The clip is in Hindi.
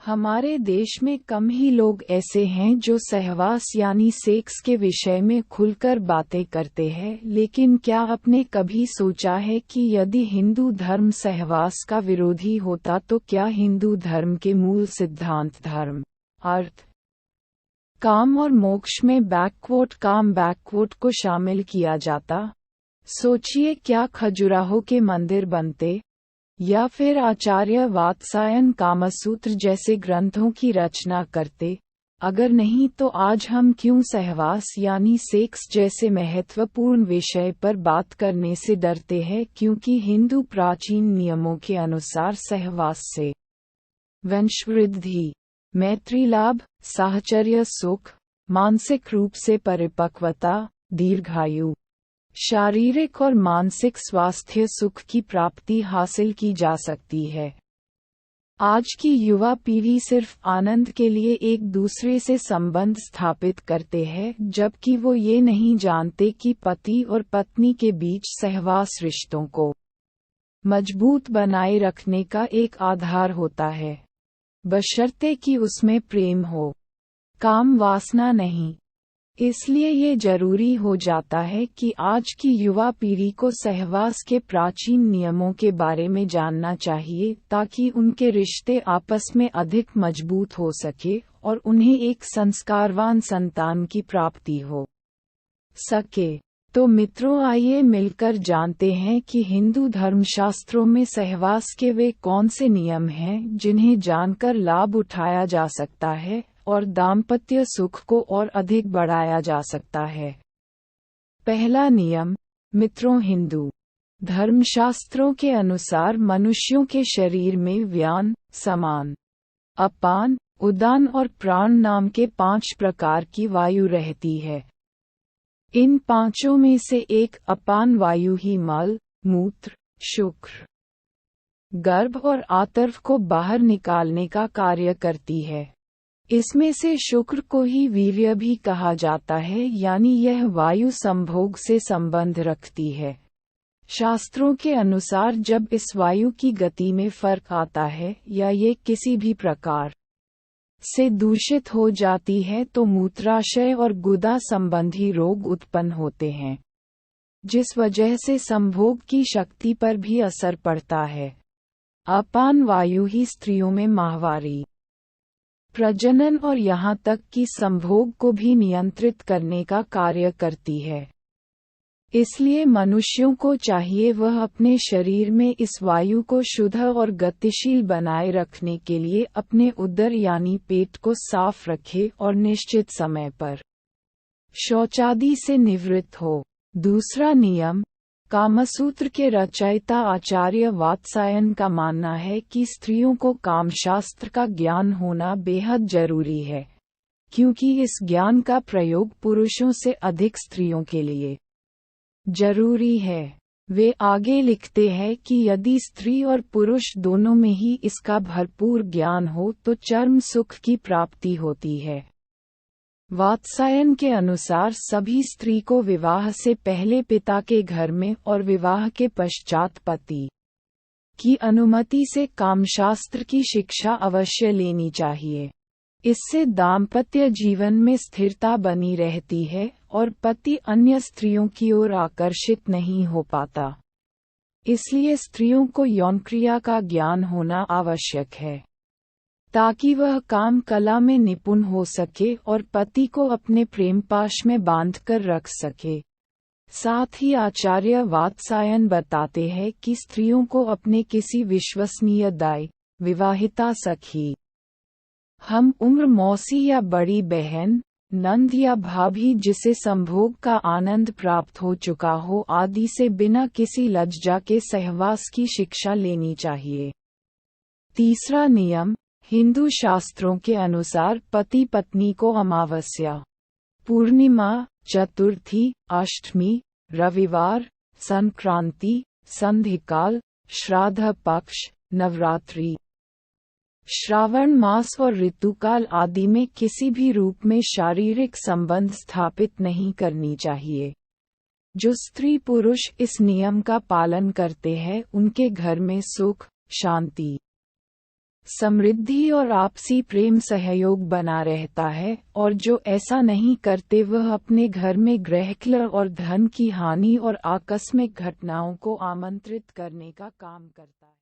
हमारे देश में कम ही लोग ऐसे हैं जो सहवास यानी सेक्स के विषय में खुलकर बातें करते हैं, लेकिन क्या आपने कभी सोचा है कि यदि हिंदू धर्म सहवास का विरोधी होता तो क्या हिंदू धर्म के मूल सिद्धांत धर्म, अर्थ, काम और मोक्ष में काम को शामिल किया जाता? सोचिए, क्या खजुराहो के मंदिर बनते, या फिर आचार्य वात्सायन कामसूत्र जैसे ग्रंथों की रचना करते? अगर नहीं तो आज हम क्यों सहवास यानी सेक्स जैसे महत्वपूर्ण विषय पर बात करने से डरते हैं? क्योंकि हिंदू प्राचीन नियमों के अनुसार सहवास से वंशवृद्धि, मैत्री लाभ, साहचर्य सुख, मानसिक रूप से परिपक्वता, दीर्घायु, शारीरिक और मानसिक स्वास्थ्य सुख की प्राप्ति हासिल की जा सकती है। आज की युवा पीढ़ी सिर्फ आनंद के लिए एक दूसरे से संबंध स्थापित करते हैं, जबकि वो ये नहीं जानते कि पति और पत्नी के बीच सहवास रिश्तों को मजबूत बनाए रखने का एक आधार होता है, बशर्ते कि उसमें प्रेम हो, काम वासना नहीं। इसलिए ये जरूरी हो जाता है कि आज की युवा पीढ़ी को सहवास के प्राचीन नियमों के बारे में जानना चाहिए, ताकि उनके रिश्ते आपस में अधिक मजबूत हो सके और उन्हें एक संस्कारवान संतान की प्राप्ति हो सके। तो मित्रों, आइए मिलकर जानते हैं कि हिंदू धर्मशास्त्रों में सहवास के वे कौन से नियम हैं जिन्हें जानकर लाभ उठाया जा सकता है और दाम्पत्य सुख को और अधिक बढ़ाया जा सकता है। पहला नियम, मित्रों, हिंदू धर्मशास्त्रों के अनुसार मनुष्यों के शरीर में व्यान, समान, अपान, उदान और प्राण नाम के 5 प्रकार की वायु रहती है। इन पांचों में से एक अपान वायु ही मल, मूत्र, शुक्र, गर्भ और आतर्व को बाहर निकालने का कार्य करती है। इसमें से शुक्र को ही वीर्य भी कहा जाता है, यानी यह वायु संभोग से संबंध रखती है। शास्त्रों के अनुसार जब इस वायु की गति में फर्क आता है या ये किसी भी प्रकार से दूषित हो जाती है तो मूत्राशय और गुदा संबंधी रोग उत्पन्न होते हैं, जिस वजह से संभोग की शक्ति पर भी असर पड़ता है। अपान वायु ही स्त्रियों में माहवारी, प्रजनन और यहाँ तक कि संभोग को भी नियंत्रित करने का कार्य करती है। इसलिए मनुष्यों को चाहिए वह अपने शरीर में इस वायु को शुद्ध और गतिशील बनाए रखने के लिए अपने उदर यानी पेट को साफ रखे और निश्चित समय पर शौचादि से निवृत्त हो। दूसरा नियम, कामसूत्र के रचयिता आचार्य वात्सायन का मानना है कि स्त्रियों को कामशास्त्र का ज्ञान होना बेहद जरूरी है, क्योंकि इस ज्ञान का प्रयोग पुरुषों से अधिक स्त्रियों के लिए जरूरी है। वे आगे लिखते हैं कि यदि स्त्री और पुरुष दोनों में ही इसका भरपूर ज्ञान हो तो चरम सुख की प्राप्ति होती है। वात्सायन के अनुसार सभी स्त्री को विवाह से पहले पिता के घर में और विवाह के पश्चात पति की अनुमति से कामशास्त्र की शिक्षा अवश्य लेनी चाहिए। इससे दाम्पत्य जीवन में स्थिरता बनी रहती है और पति अन्य स्त्रियों की ओर आकर्षित नहीं हो पाता। इसलिए स्त्रियों को यौनक्रिया का ज्ञान होना आवश्यक है, ताकि वह काम कला में निपुण हो सके और पति को अपने प्रेम पाश में बांधकर रख सके। साथ ही आचार्य वात्सायन बताते हैं कि स्त्रियों को अपने किसी विश्वसनीय दाई, विवाहिता सखी, हम उम्र मौसी या बड़ी बहन, नंद या भाभी जिसे संभोग का आनंद प्राप्त हो चुका हो आदि से बिना किसी लज्जा के सहवास की शिक्षा लेनी चाहिए। तीसरा नियम, हिंदू शास्त्रों के अनुसार पति पत्नी को अमावस्या, पूर्णिमा, चतुर्थी, अष्टमी, रविवार, संक्रांति, संधिकाल, श्राद्ध पक्ष, नवरात्रि, श्रावण मास और ऋतुकाल आदि में किसी भी रूप में शारीरिक संबंध स्थापित नहीं करनी चाहिए। जो स्त्री पुरुष इस नियम का पालन करते हैं उनके घर में सुख, शांति, समृद्धि और आपसी प्रेम सहयोग बना रहता है, और जो ऐसा नहीं करते वह अपने घर में ग्रहकलह और धन की हानि और आकस्मिक घटनाओं को आमंत्रित करने का काम करता है।